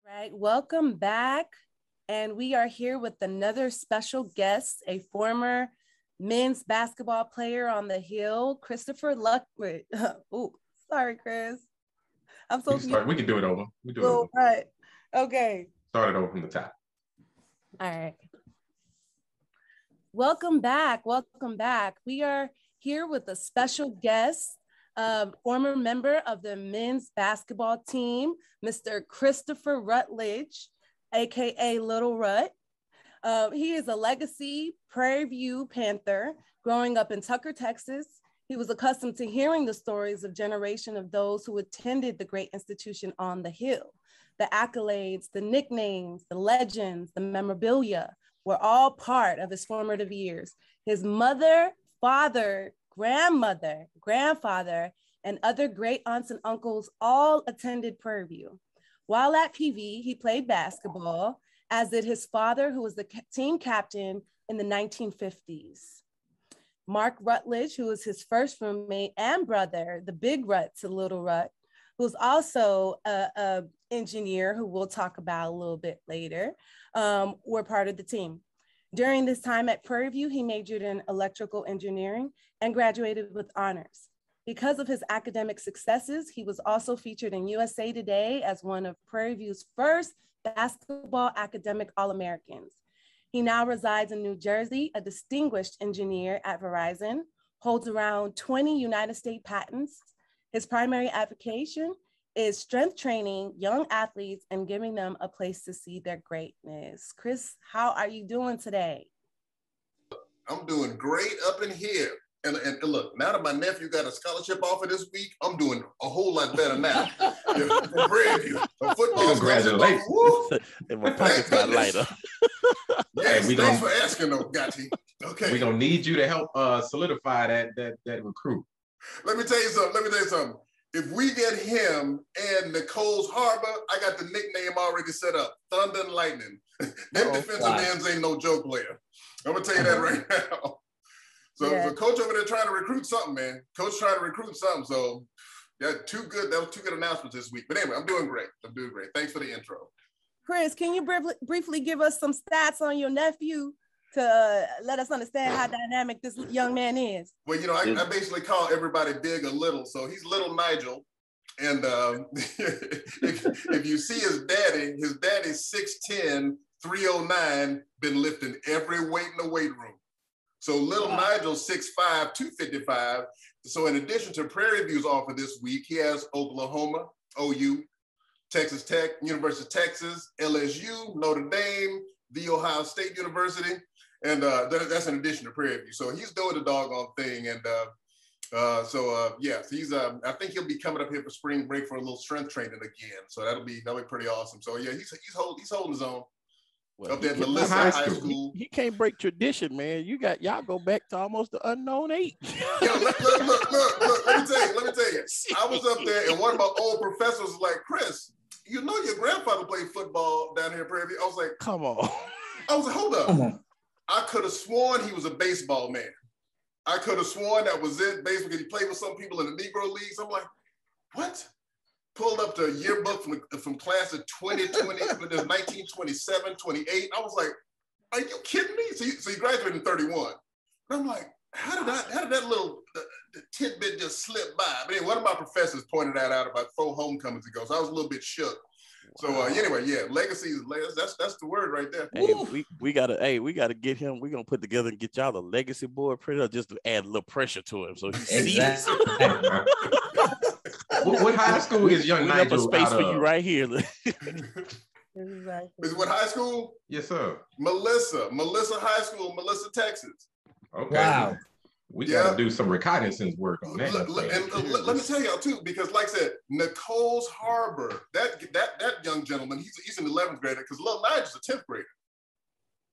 Right, welcome back. And we are here with another special guest, a former men's basketball player on the Hill, Christopher Lutledge. Oh, sorry, Chris. I'm so We can do it over. We do it over. Right. Okay. Start it over from the top. All right. Welcome back. Welcome back. We are here with a special guest, former member of the men's basketball team, Mr. Christopher Rutledge, AKA Little Rut. He is a legacy Prairie View Panther. Growing up in Tucker, Texas, he was accustomed to hearing the stories of generation of those who attended the great institution on the Hill. The accolades, the nicknames, the legends, the memorabilia were all part of his formative years. His mother, father, grandmother, grandfather, and other great aunts and uncles all attended Prairie View. While at PV, he played basketball, as did his father, who was the team captain in the 1950s. Mark Rutledge, who was his first roommate and brother, the big Rut to Little Rut, who's also an engineer, who we'll talk about a little bit later, were part of the team. During this time at Prairie View, he majored in electrical engineering and graduated with honors. Because of his academic successes, he was also featured in USA Today as one of Prairie View's first basketball academic All-Americans. He now resides in New Jersey, a distinguished engineer at Verizon, holds around 20 United States patents. His primary avocation is strength training young athletes and giving them a place to see their greatness. Chris, how are you doing today? I'm doing great up in here. And look, now that my nephew got a scholarship offer this week, I'm doing a whole lot better now. From Prairie View, a football Congratulations. And my pockets got lighter. Yes, thanks for asking, though, Gaati. Okay. We're gonna need you to help solidify that recruit. Let me tell you something. If we get him and Nicole's Harbor, I got the nickname already set up. Thunder and Lightning. Them defensive ends ain't no joke player. I'm gonna tell you that right now. So, Yeah. so coach over there trying to recruit something, man. Coach trying to recruit something. So that was two good announcements this week. But anyway, I'm doing great. Thanks for the intro. Chris, can you briefly give us some stats on your nephew to let us understand how dynamic this young man is? Well, I basically call everybody big or little. So he's little Nigel. And if you see his daddy's 6'10", 309, been lifting every weight in the weight room. So little Nigel's 6'5", 255. So in addition to Prairie View's offer this week, he has Oklahoma, OU, Texas Tech, University of Texas, LSU, Notre Dame, The Ohio State University. And that's in addition to Prairie View. So he's doing the doggone thing. And he's I think he'll be coming up here for spring break for a little strength training again. So that'll be pretty awesome. So yeah, he's holding his own. Well, up there at Melissa High School. He can't break tradition, man. Y'all go back to almost the unknown 8. Yo, look, let me tell you. I was up there and one of my old professors was like, Chris, your grandfather played football down here in Prairie View. I was like, come on. I was like, hold up. I could have sworn he was a baseball man. I could have sworn that was it. Basically, because he played with some people in the Negro Leagues. I'm like, what? Pulled up the yearbook from class of 2020, there's 1927, 28. I was like, are you kidding me? So he graduated in 31. And I'm like, how did that little the tidbit just slip by? I mean, one of my professors pointed that out about 4 homecomings ago, so I was a little bit shook. So anyway, yeah, legacies. That's the word right there. Hey, we gotta get him. We're gonna put together and get y'all the legacy board printer just to add a little pressure to him. So he sees. What high school is young Nigel? We have a space for you right here. Is what high school? Yes, sir. Melissa High School, Melissa, Texas. Okay. Wow. We got to do some reconnaissance work on that. Let me tell y'all too, because like I said, Nicole's Harbor, that young gentleman, he's an 11th grader because little Nigel's a 10th grader.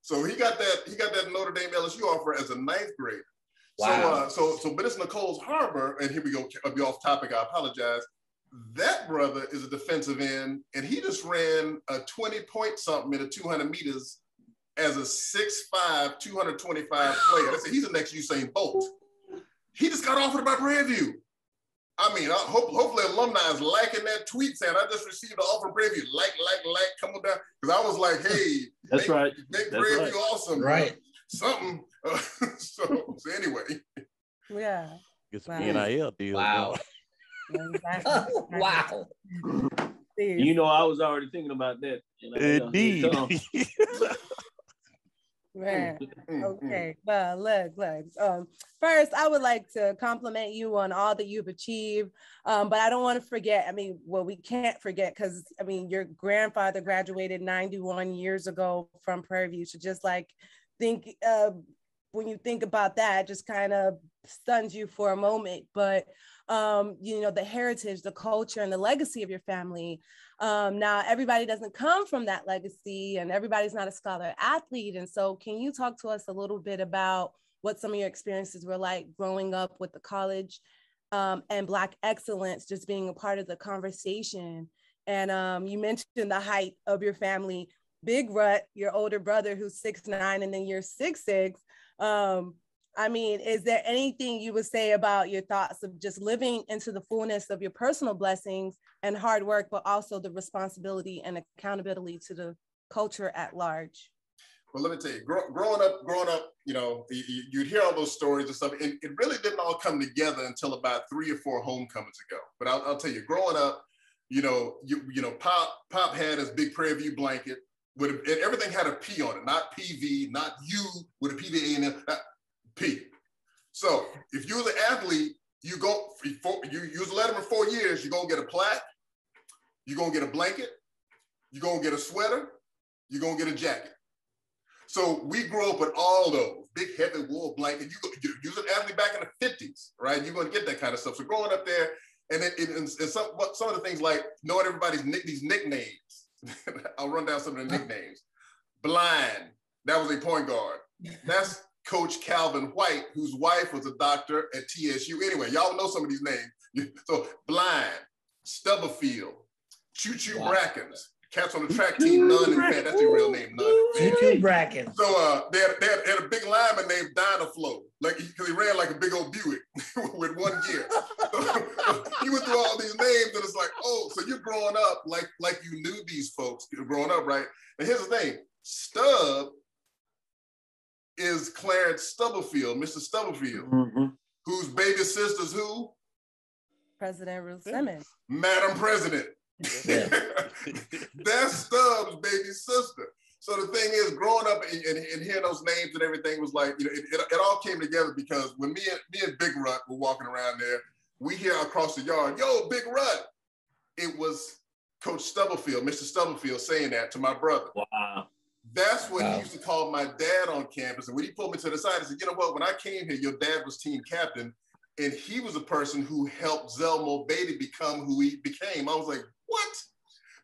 So he got that Notre Dame LSU offer as a 9th grader. Wow. But it's Nicole's Harbor, and here we go. I'll be off topic. I apologize. That brother is a defensive end, and he just ran a 20-point something in the 200 meters as a 6'5", 225 player. He's the next Usain Bolt. He just got offered by Prairie View. I mean, hopefully alumni is liking that tweet saying, I just received an offer from Prairie View. Like, come on down. Because I was like, hey, that's right. Make Prairie View awesome. Right. Something. So anyway. Yeah. Get some NIL deal. Wow. Wow. You know, I was already thinking about that. Indeed. Man. Okay. Well, look. First, I would like to compliment you on all that you've achieved. But I don't want to forget. I mean, well, we can't forget because I mean, your grandfather graduated 91 years ago from Prairie View. So just like think when you think about that, it just kind of stuns you for a moment. But you know, the heritage, the culture, and the legacy of your family. Now, everybody doesn't come from that legacy, and everybody's not a scholar athlete. And so, can you talk to us a little bit about what some of your experiences were like growing up with the college and Black excellence, just being a part of the conversation? And you mentioned the height of your family. Big Rut, your older brother, who's 6'9", and then you're 6'6". I mean, is there anything you would say about your thoughts of just living into the fullness of your personal blessings and hard work, but also the responsibility and accountability to the culture at large? Well, let me tell you, growing up, you know, you'd hear all those stories and stuff. It really didn't all come together until about 3 or 4 homecomings ago. But I'll tell you, growing up, you know, Pop had his big Prairie View blanket and everything had a P on it, not PV, not U with a PVA in it. P. So if you was an athlete, you use a letter for 4 years, you're gonna get a plaque, you're gonna get a blanket, you're gonna get a sweater, you're gonna get a jacket. So we grew up with all those big heavy wool blanket. You was an athlete back in the 50s, right? You're gonna get that kind of stuff. So growing up there, and some of the things like knowing everybody's these nicknames. I'll run down some of the nicknames. Blind, that was a point guard. That's Coach Calvin White, whose wife was a doctor at TSU. Anyway, y'all know some of these names. So Blind, Stubblefield, Choo Choo Brackens, cats on the track team, Nunn and Fan. That's your real name, Nunn. Choo Choo Brackens. So they had a big lineman named Dynaflow, like because he ran like a big old Buick with one gear. So he went through all these names, and it's like, oh, so you're growing up like you knew these folks. You're growing up, right? And here's the thing, Stubb is Clarence Stubblefield, Mr. Stubblefield, whose baby sister's who? President Ruth Simmons. Madam President. Yeah. That's Stubbs' baby sister. So the thing is, growing up and hearing those names and everything was like, you know, it all came together because when me and Big Rut were walking around there, we hear across the yard, yo, Big Rut. It was Coach Stubblefield, Mr. Stubblefield saying that to my brother. Wow. That's what he used to call my dad on campus. And when he pulled me to the side, he said, you know what, when I came here, your dad was team captain. And he was the person who helped Zelmo Beatty become who he became. I was like, what?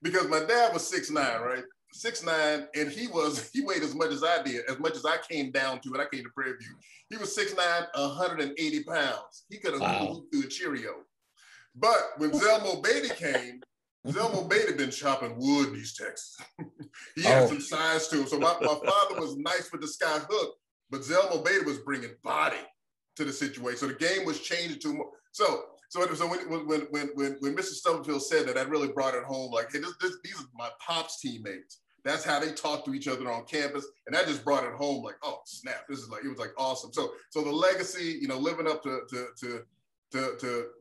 Because my dad was 6'9", right? 6'9", and he weighed as much as I did, as much as I came down to it. I came to Prairie View. He was 6'9", 180 pounds. He could have moved through a Cheerio. But when Zelmo Beatty came, Zelmo Beatty been chopping wood in East Texas. He had some size to him. So my father was nice with the sky hook, but Zelmo Beatty was bringing body to the situation. So the game was changing to more. So when Mr. Stubblefield said that, that really brought it home. Like, hey, these are my pop's teammates. That's how they talk to each other on campus, and that just brought it home. Like, oh snap! This is like, it was like awesome. So the legacy, you know, living up to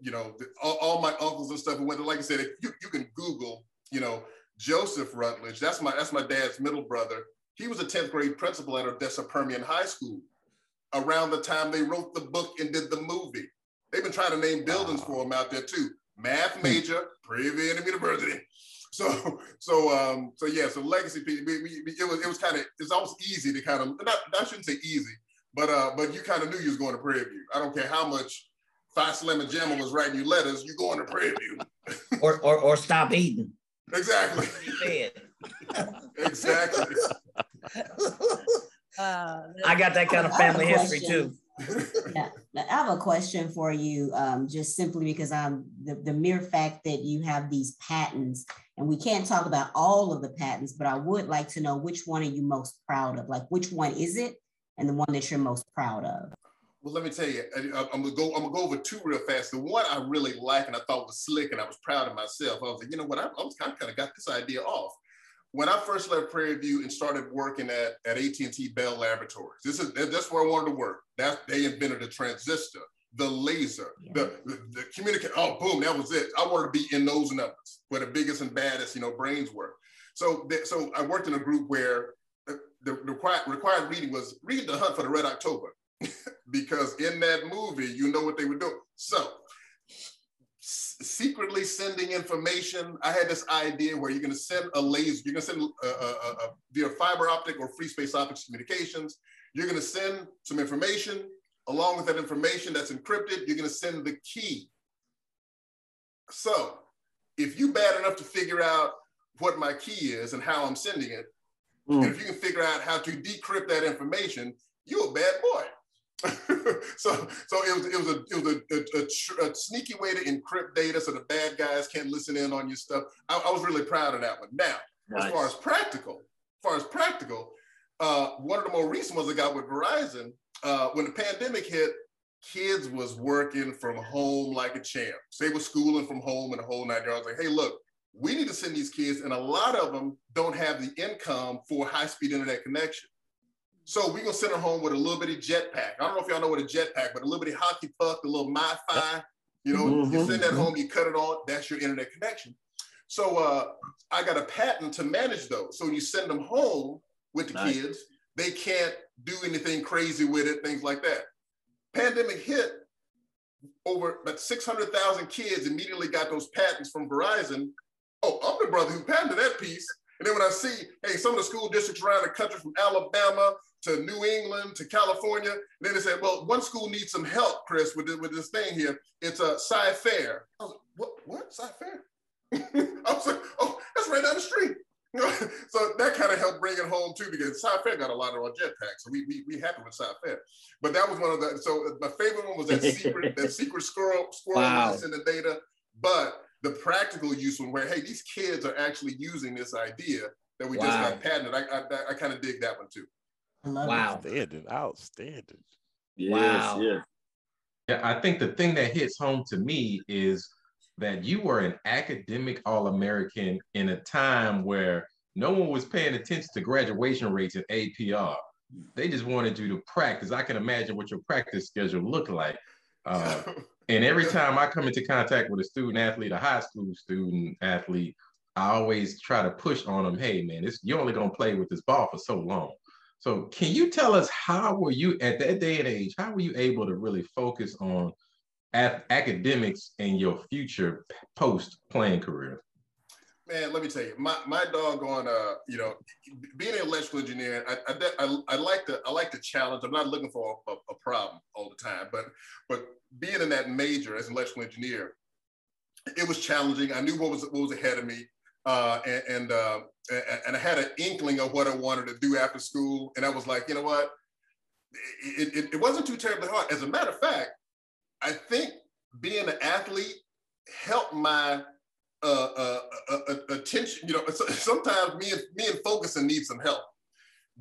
you know, all my uncles and stuff who went to, like I said, you can Google, you know, Joseph Rutledge. That's my dad's middle brother. He was a 10th grade principal at Odessa Permian High School around the time they wrote the book and did the movie. They've been trying to name buildings for him out there too. Math major, Prairie View University. So yeah, so legacy, it was kind of, it's almost easy to kind of, I shouldn't say easy, but you kind of knew you was going to Prairie View. I don't care how much Phi Slim and Jamma was writing you letters, you going to Prairie View. or stop eating. Exactly. Exactly. I got that kind of family history too. Yeah, I have a question for you, just simply because the mere fact that you have these patents, and we can't talk about all of the patents, but I would like to know which one are you most proud of? Like, which one is it, and the one that you're most proud of? Well, let me tell you, I'm gonna go over two real fast. The one I really like and I thought was slick and I was proud of myself. I was like, you know what, I kind of got this idea off. When I first left Prairie View and started working at AT&T Bell Laboratories, that's where I wanted to work. They invented the transistor, the laser, the communication. Oh, boom, that was it. I wanted to be in those numbers where the biggest and baddest, brains were. So I worked in a group where the required reading was read The Hunt for the Red October. Because in that movie, you know what they were doing. So secretly sending information. I had this idea where you're going to send a laser, you're going to send via fiber optic or free space optics communications. You're going to send some information. Along with that information that's encrypted, you're going to send the key. So if you're bad enough to figure out what my key is and how I'm sending it, and if you can figure out how to decrypt that information, you're a bad boy. so it was a sneaky way to encrypt data so the bad guys can't listen in on your stuff. I was really proud of that one. Now, nice. as far as practical, one of the more recent ones I got with Verizon, when the pandemic hit, kids was working from home like a champ. So they were schooling from home and the whole 9 yards. Like, hey, look, we need to send these kids, and a lot of them don't have the income for a high-speed internet connection. So we're gonna send them home with a little bitty jetpack. I don't know if y'all know what a jetpack, but a little bitty hockey puck, a little MiFi, you send that home, you cut it on, that's your internet connection. So I got a patent to manage those. So when you send them home with the kids, they can't do anything crazy with it, things like that. Pandemic hit, over about 600,000 kids immediately got those patents from Verizon. Oh, I'm the brother who patented that piece. And then when I see, hey, some of the school districts around the country from Alabama to New England to California, and then they said, well, one school needs some help, Chris, with this thing here. It's a Sci-Fair. I was like, what? Sci-Fair? I was like, oh, that's right down the street. So that kind of helped bring it home too, because Sci-Fair got a lot of our jetpacks. So we happy with Sci-Fair. But that was one of the, so my favorite one was that secret squirrel that's in the data. But the practical use one where, hey, these kids are actually using this idea that we just got patented. I kind of dig that one too. Outstanding. Yes, yes. Yeah, I think the thing that hits home to me is that you were an academic All-American in a time where no one was paying attention to graduation rates and APR. They just wanted you to practice. I can imagine what your practice schedule looked like. And every time I come into contact with a student athlete, a high school student athlete, I always try to push on them, hey, man, you're only going to play with this ball for so long. So can you tell us, how were you at that day and age, how were you able to really focus on academics in your future post-playing career? Man, let me tell you, my doggone, being an electrical engineer, I like the challenge. I'm not looking for a problem all the time, but being in that major as an electrical engineer, it was challenging. I knew what was ahead of me, and I had an inkling of what I wanted to do after school, and I was like, you know what, it wasn't too terribly hard. As a matter of fact, I think being an athlete helped my attention. Sometimes me and focusing need some help.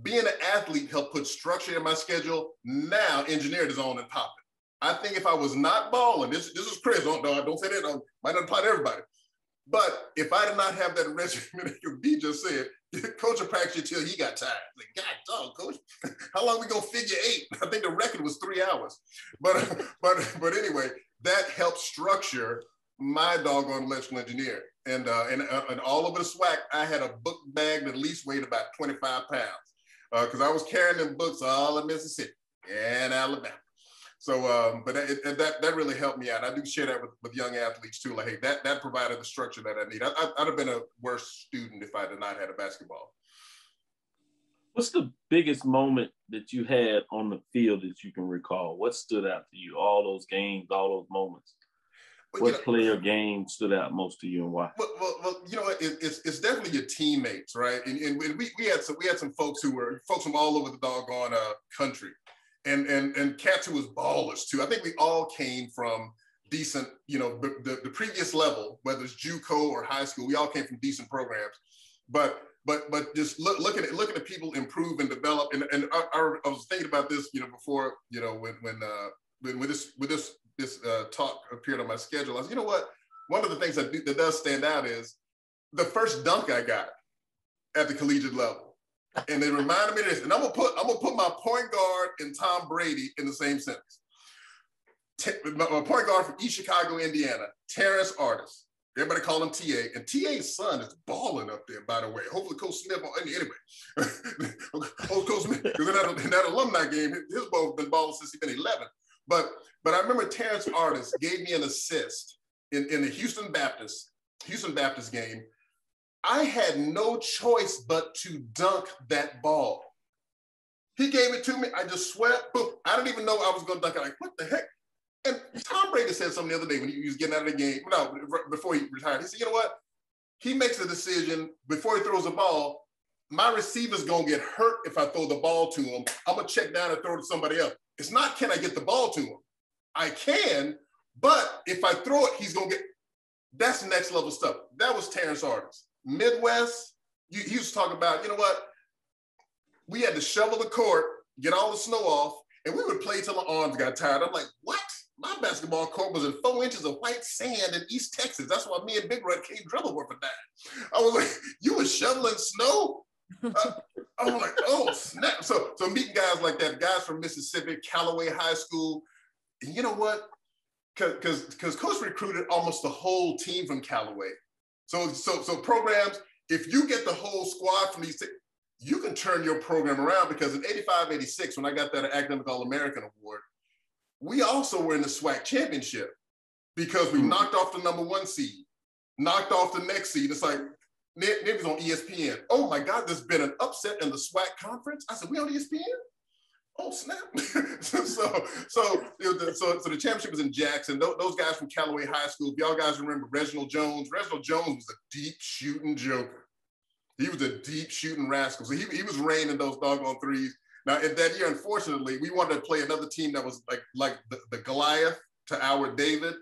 Being an athlete helped put structure in my schedule. Now engineering is on and popping. I think if I was not balling, this is Chris, don't say that, might not apply to everybody. But if I did not have that regimen, like B just said, coach will practice you till he got tired. Like, God dog, coach, how long we gonna figure 8? I think the record was 3 hours. But anyway, that helped structure my doggone electrical engineer. And all over the SWAC, I had a book bag that at least weighed about 25 pounds because I was carrying them books all in Mississippi and Alabama. So, but that really helped me out. I do share that with young athletes too. Like, hey, that provided the structure that I need. I'd have been a worse student if I did not have a basketball. What's the biggest moment that you had on the field that you can recall? What stood out to you? All those games, all those moments. What player game stood out most to you, and why? Well, you know what? It's definitely your teammates, right? And we had some folks from all over the doggone country. And cats who was ballers too. I think we all came from decent, the previous level, whether it's JUCO or high school, we all came from decent programs. But just looking at people improve and develop. And I was thinking about this, before, when this talk appeared on my schedule. I said, you know what? One of the things that does stand out is the first dunk I got at the collegiate level. And it reminded me of this. And I'm gonna put my point guard and Tom Brady in the same sentence. My point guard from East Chicago, Indiana, Terrence Artis. Everybody call him TA. And TA's son is balling up there, by the way. Hopefully Coach Smith, anyway. Coach Smith, because in that alumni game, his ball has been balling since he's been 11. But I remember Terrence Artis gave me an assist in the Houston Baptist game. I had no choice but to dunk that ball. He gave it to me. I just sweat. Boom. I didn't even know I was going to dunk it. Like, what the heck? And Tom Brady said something the other day when he was getting out of the game. No, before he retired. He said, you know what? He makes a decision before he throws the ball. My receiver's going to get hurt if I throw the ball to him. I'm going to check down and throw it to somebody else. It's not, can I get the ball to him? I can, but if I throw it, he's going to get, that's next level stuff. That was Terrence Artis. Midwest, you used to talk about, you know what? We had to shovel the court, get all the snow off, and we would play till my arms got tired. I'm like, what? My basketball court was in 4 inches of white sand in East Texas. That's why me and Big Red came dribble for that. I was like, you were shoveling snow? I was like, oh, snap. So meeting guys like that, guys from Mississippi, Callaway High School, and you know what? Because Coach recruited almost the whole team from Callaway. So programs, if you get the whole squad from these, you can turn your program around, because in 85, 86, when I got that Academic All-American Award, we also were in the SWAC championship because we knocked off the #1 seed, knocked off the next seed. It's like, it was on ESPN. Oh my God, there's been an upset in the SWAC conference. I said, we on ESPN? Oh snap! so the championship was in Jackson. Those guys from Callaway High School. If y'all guys remember Reginald Jones was a deep shooting joker. He was a deep shooting rascal. So he was raining those doggone threes. Now in that year, unfortunately, we wanted to play another team that was like the Goliath to our David,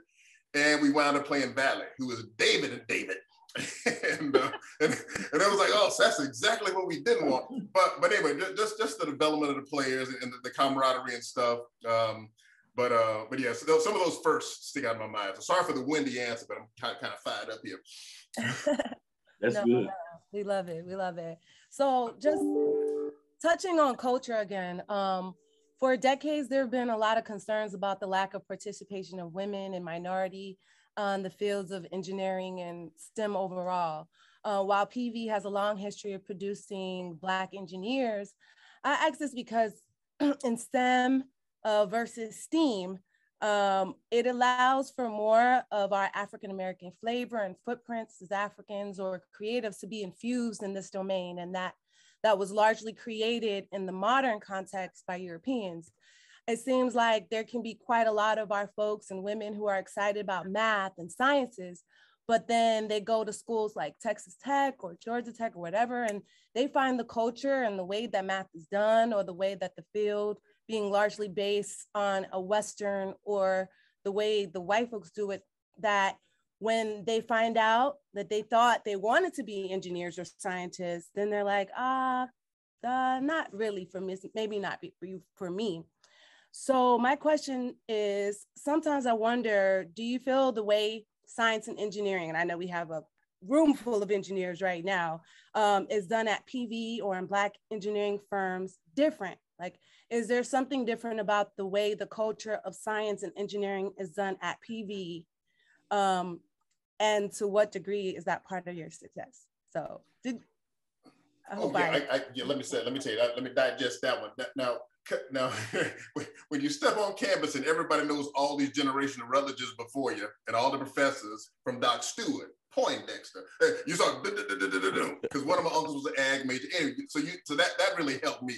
and we wound up playing Valley, who was David and David. and it was like, oh, so that's exactly what we didn't want. But anyway, just the development of the players and the camaraderie and stuff. But yeah, so some of those first stick out in my mind. So sorry for the windy answer, but I'm kind of fired up here. That's good. No, we love it. We love it. So just touching on culture again, for decades, there have been a lot of concerns about the lack of participation of women and minority on the fields of engineering and STEM overall. While PV has a long history of producing Black engineers, I ask this because in STEM versus STEAM, it allows for more of our African-American flavor and footprints as Africans or creatives to be infused in this domain, and that was largely created in the modern context by Europeans. It seems like there can be quite a lot of our folks and women who are excited about math and sciences, but then they go to schools like Texas Tech or Georgia Tech or whatever, and they find the culture and the way that math is done, or the way that the field being largely based on a Western or the way the white folks do it, that when they find out that they thought they wanted to be engineers or scientists, then they're like, not really for me, maybe not for me. So my question is, sometimes I wonder, do you feel the way science and engineering, and I know we have a room full of engineers right now, is done at PV or in Black engineering firms different? Like, is there something different about the way the culture of science and engineering is done at PV? And to what degree is that part of your success? So let me tell you, let me digest that one. Now, when you step on campus and everybody knows all these generation of Rutledges before you and all the professors from Doc Stewart, Poindexter, you start because one of my uncles was an ag major. Anyway, so that really helped me.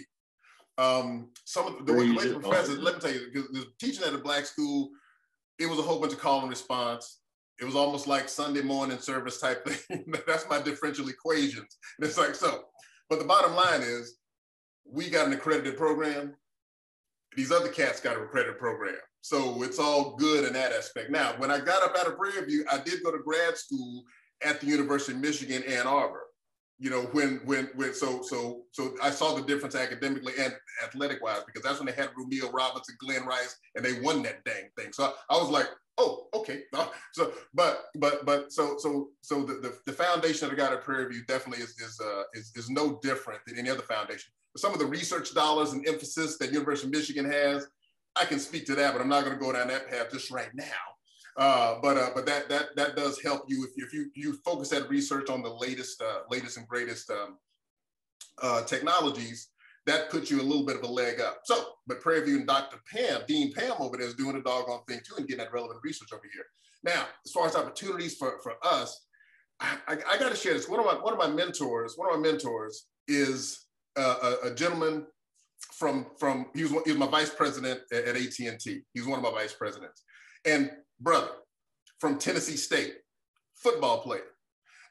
Some of the way the professors, let me tell you, because teaching at a Black school, it was a whole bunch of call and response. It was almost like Sunday morning service type thing. That's my differential equations. And it's like, so, but the bottom line is, we got an accredited program. These other cats got an accredited program. So it's all good in that aspect. Now, when I got up out of Prairie View, I did go to grad school at the University of Michigan, Ann Arbor. so I saw the difference academically and athletic wise, because that's when they had Rumeel Roberts and Glenn Rice, and they won that dang thing. So I was like, oh, okay. So the foundation that I got at Prairie View definitely is no different than any other foundation. Some of the research dollars and emphasis that University of Michigan has, I can speak to that, but I'm not going to go down that path just right now. But that does help you if you focus that research on the latest and greatest technologies. That puts you a little bit of a leg up. So, but Prairie View and Dr. Pam, Dean Pam over there is doing a doggone thing too and getting that relevant research over here. Now, as far as opportunities for us, I got to share this. One of my mentors is a gentleman from he was my vice president at AT&T. He was one of my vice presidents, and brother from Tennessee State, football player.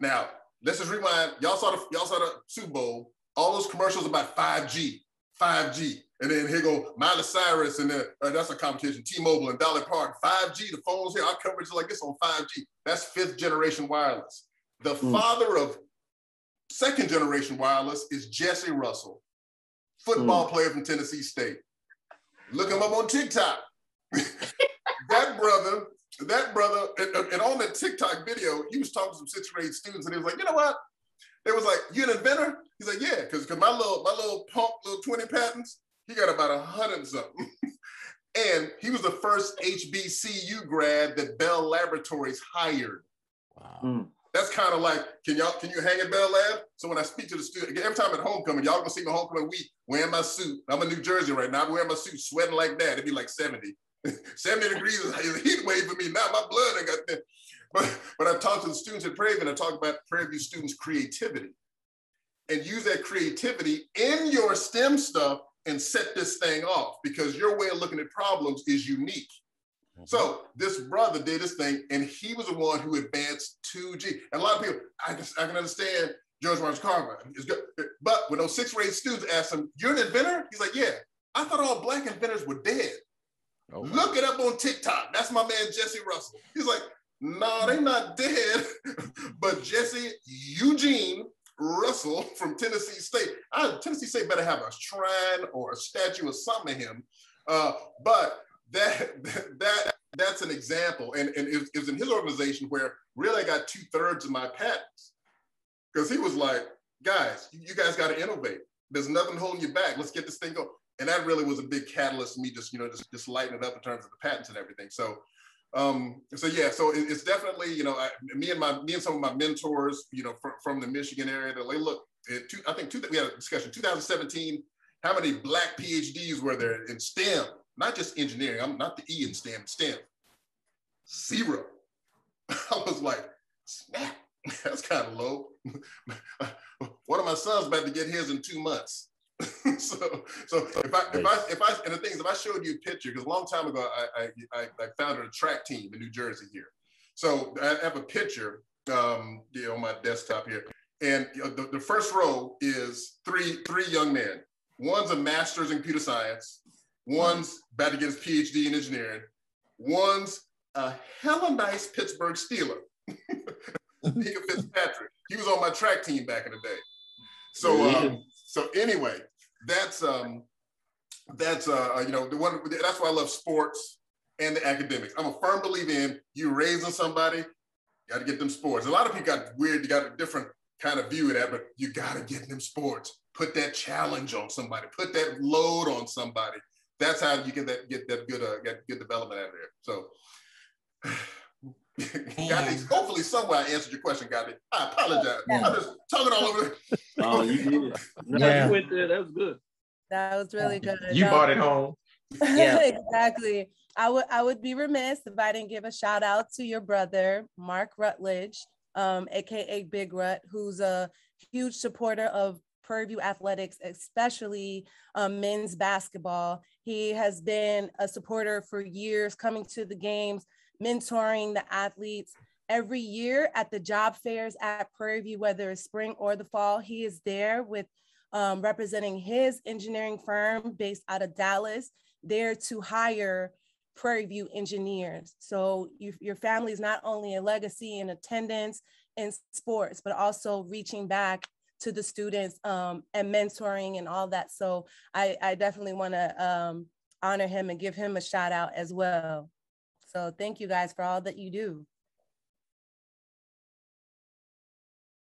Now let's just rewind. Y'all saw the Super Bowl. All those commercials about 5G, and then here go Miley Cyrus, and that's a competition. T-Mobile and Dolly Parton. 5G, the phones here. Our coverage is like this on 5G. That's 5th generation wireless. The father of 2nd generation wireless is Jesse Russell, football player from Tennessee State. Look him up on TikTok. That brother, and on that TikTok video, he was talking to some 6th grade students, and he was like, you know what? They was like, you an inventor? He's like, yeah, because my little punk, little 20 patents, he got about 100 and something. And he was the first HBCU grad that Bell Laboratories hired. Wow. That's kind of like, can you hang at Bell Lab? So when I speak to the student, every time at homecoming, y'all gonna see my homecoming week wearing my suit. I'm in New Jersey right now. I'm wearing my suit, sweating like that. It'd be like 70. 70 degrees is a heat wave for me. Now my blood ain't got that. But I talked to the students at Prairie View, and I talked about Prairie View students' creativity, and use that creativity in your STEM stuff and set this thing off, because your way of looking at problems is unique. So this brother did this thing, and he was the one who advanced 2G. And a lot of people, I can understand George Washington Carver. But when those 6th grade students asked him, you're an inventor? He's like, yeah. I thought all Black inventors were dead. Oh, look it up on TikTok. That's my man, Jesse Russell. He's like, no, they not dead. But Jesse Eugene Russell from Tennessee State. Tennessee State better have a shrine or a statue or something to him. But that's an example. And it was in his organization where really I got 2/3 of my patents. Because he was like, guys, you guys got to innovate. There's nothing holding you back. Let's get this thing going. And that really was a big catalyst for me, just lighten it up in terms of the patents and everything. So it's definitely, me and some of my mentors, from the Michigan area, they're like, look, we had a discussion, 2017, how many Black PhDs were there in STEM? Not just engineering, I'm not the E in STEM, 0. I was like, snap, that's kind of low. One of my sons about to get his in 2 months. so if I showed you a picture, because a long time ago I founded a track team in New Jersey here. So I have a picture on my desktop here, and the first row is three young men. One's a master's in computer science, one's about to get his PhD in engineering, one's a hella nice Pittsburgh Steeler. Mika Fitzpatrick. He was on my track team back in the day. So anyway, that's the one. That's why I love sports and the academics. I'm a firm believer in you raising somebody, you got to get them sports. A lot of people you got a different kind of view of that, but you got to get them sports. Put that challenge on somebody. Put that load on somebody. That's how you get that good development out of there. So. Gaati, hopefully somewhere I answered your question, Gaati. I apologize. I'm just talking all over. Oh, you did. You went there. That was good. That was really good. You brought it home. Yeah, exactly. I would be remiss if I didn't give a shout out to your brother, Mark Rutledge, aka Big Rut, who's a huge supporter of Prairie View athletics, especially men's basketball. He has been a supporter for years, coming to the games, mentoring the athletes. Every year at the job fairs at Prairie View, whether it's spring or the fall, he is there with representing his engineering firm based out of Dallas, there to hire Prairie View engineers. So your family is not only a legacy in attendance in sports, but also reaching back to the students and mentoring and all that. So I definitely want to honor him and give him a shout out as well. So thank you guys for all that you do.